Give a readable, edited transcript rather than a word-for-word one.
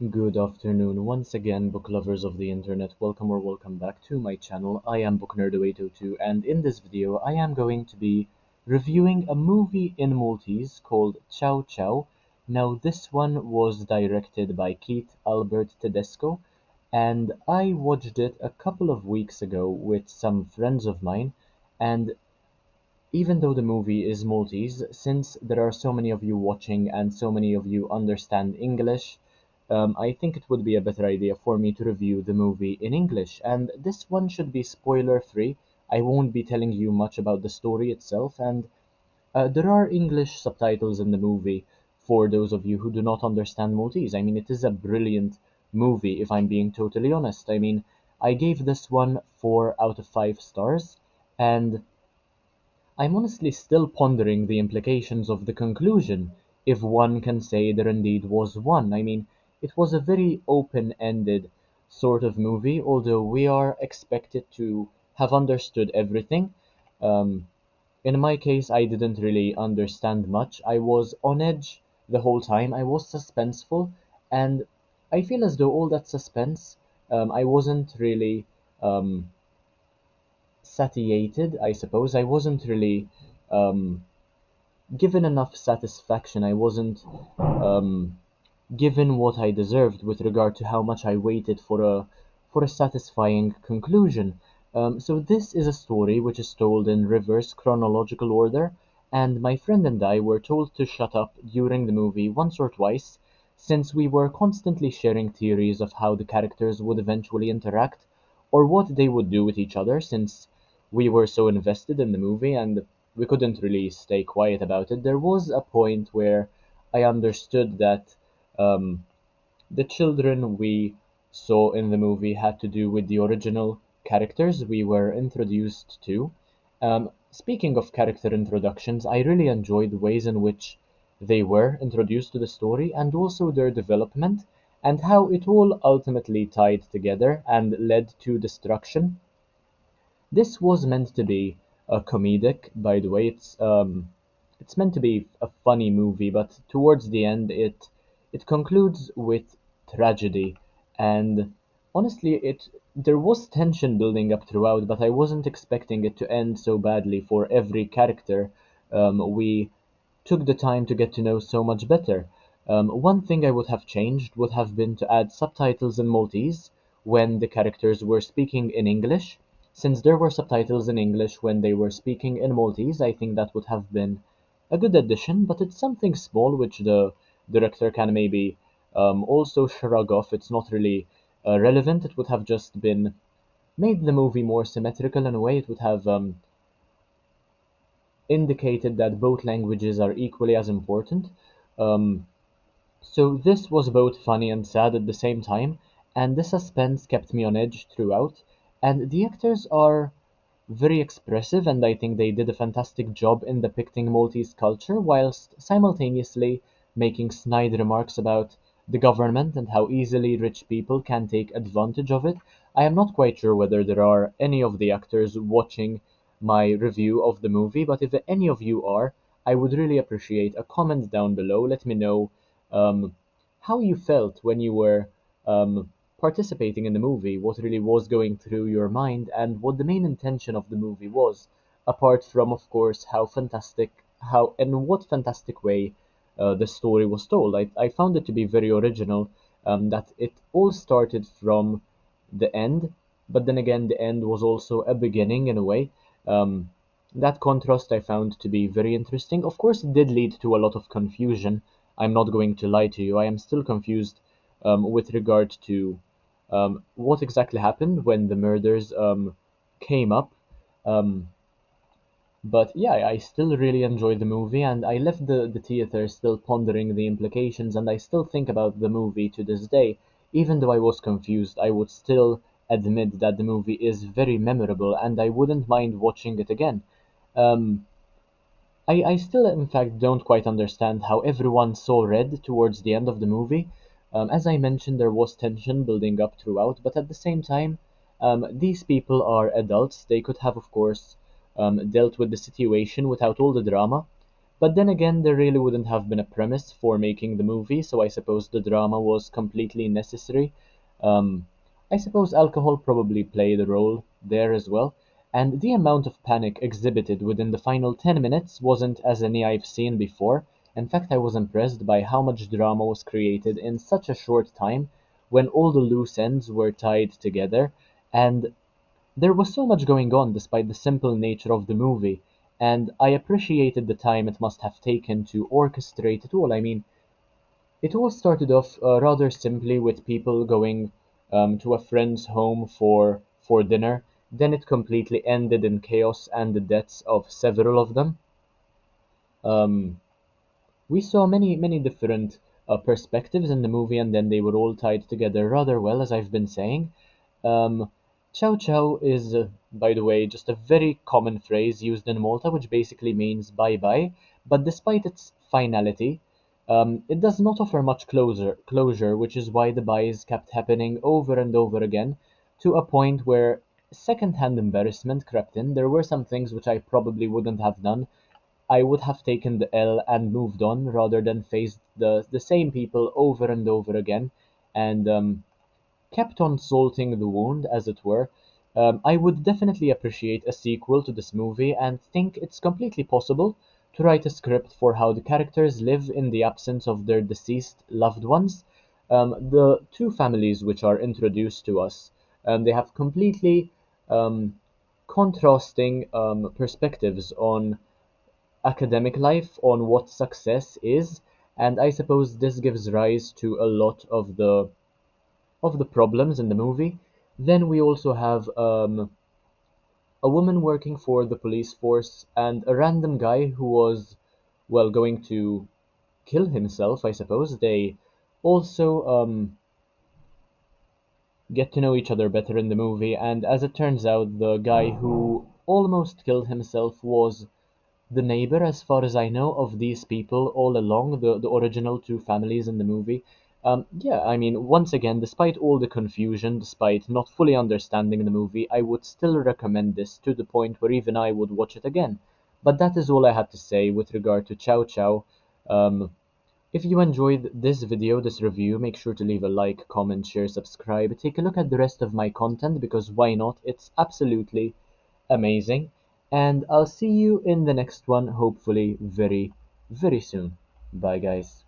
Good afternoon once again, book lovers of the internet. Welcome or welcome back to my channel. I am Book Nerd 802, and in this video I am going to be reviewing a movie in Maltese called Ciao Ciao. Now this one was directed by Keith Albert Tedesco, and I watched it a couple of weeks ago with some friends of mine, and even though the movie is Maltese, since there are so many of you watching and so many of you understand English, I think it would be a better idea for me to review the movie in English. And this one should be spoiler free. I won't be telling you much about the story itself, and there are English subtitles in the movie for those of you who do not understand Maltese. I mean, it is a brilliant movie, if I'm being totally honest. I mean, I gave this one 4 out of 5 stars, and I'm honestly still pondering the implications of the conclusion, if one can say there indeed was one. I mean, it was a very open-ended sort of movie, although we are expected to have understood everything. Um, in my case, I didn't really understand much. I was on edge the whole time. I was suspenseful, and I feel as though all that suspense, I wasn't really um, satiated, I suppose. I wasn't really um, given enough satisfaction. I wasn't um, given what I deserved with regard to how much I waited for a satisfying conclusion. So this is a story which is told in reverse chronological order, and my friend and I were told to shut up during the movie once or twice, since we were constantly sharing theories of how the characters would eventually interact, or what they would do with each other, since we were so invested in the movie and we couldn't really stay quiet about it. There was a point where I understood that um, the children we saw in the movie had to do with the original characters we were introduced to. Speaking of character introductions, I really enjoyed the ways in which they were introduced to the story and also their development and how it all ultimately tied together and led to destruction. This was meant to be a comedic, by the way. It's meant to be a funny movie, but towards the end, it concludes with tragedy. And honestly, it there was tension building up throughout, but I wasn't expecting it to end so badly for every character. We took the time to get to know so much better. One thing I would have changed would have been to add subtitles in Maltese when the characters were speaking in English. Since there were subtitles in English when they were speaking in Maltese, I think that would have been a good addition, but it's something small which the director can maybe also shrug off. It's not really relevant. It would have just been made the movie more symmetrical in a way. It would have indicated that both languages are equally as important. Um, so this was both funny and sad at the same time, and the suspense kept me on edge throughout. And the actors are very expressive, and I think they did a fantastic job in depicting Maltese culture whilst simultaneously making snide remarks about the government and how easily rich people can take advantage of it. I am not quite sure whether there are any of the actors watching my review of the movie, but if any of you are, I would really appreciate a comment down below. Let me know um, how you felt when you were participating in the movie, what really was going through your mind, and what the main intention of the movie was, apart from, of course, how in what fantastic way the story was told. I found it to be very original, that it all started from the end, but then again, the end was also a beginning in a way. Um, that contrast I found to be very interesting. Of course, it did lead to a lot of confusion. I'm not going to lie to you. I am still confused with regard to what exactly happened when the murders came up. Um, but yeah, I still really enjoyed the movie, and I left the theater still pondering the implications, and I still think about the movie to this day. Even though I was confused, I would still admit that the movie is very memorable, and I wouldn't mind watching it again. Um, I still, in fact, don't quite understand how everyone saw red towards the end of the movie. As I mentioned, there was tension building up throughout, but at the same time, these people are adults. They could have, of course, dealt with the situation without all the drama. But then again, there really wouldn't have been a premise for making the movie, so I suppose the drama was completely necessary. Um, I suppose alcohol probably played a role there as well, and the amount of panic exhibited within the final 10 minutes wasn't as any I've seen before. In fact, I was impressed by how much drama was created in such a short time when all the loose ends were tied together, and there was so much going on despite the simple nature of the movie, and I appreciated the time it must have taken to orchestrate it all. I mean, it all started off rather simply with people going to a friend's home for dinner. Then it completely ended in chaos and the deaths of several of them. Um, we saw many different perspectives in the movie, and then they were all tied together rather well, as I've been saying. Um, Ciao Ciao is, by the way, just a very common phrase used in Malta, which basically means bye bye. But despite its finality, it does not offer much closure, which is why the buys kept happening over and over again, to a point where second-hand embarrassment crept in. There were some things which I probably wouldn't have done. I would have taken the L and moved on rather than face the same people over and over again, and kept on salting the wound, as it were. I would definitely appreciate a sequel to this movie and think it's completely possible to write a script for how the characters live in the absence of their deceased loved ones. The two families which are introduced to us, they have completely um, contrasting perspectives on academic life, on what success is, and I suppose this gives rise to a lot of the problems in the movie. Then we also have a woman working for the police force and a random guy who was, well, going to kill himself, I suppose. They also get to know each other better in the movie, and as it turns out, the guy who almost killed himself was the neighbor, as far as I know, of these people all along, the original two families in the movie. Yeah, I mean, once again, despite all the confusion, despite not fully understanding the movie, I would still recommend this to the point where even I would watch it again. But that is all I had to say with regard to Ciao Ciao. Um, if you enjoyed this video, this review, make sure to leave a like, comment, share, subscribe. Take a look at the rest of my content because why not? It's absolutely amazing. And I'll see you in the next one, hopefully very soon. Bye, guys.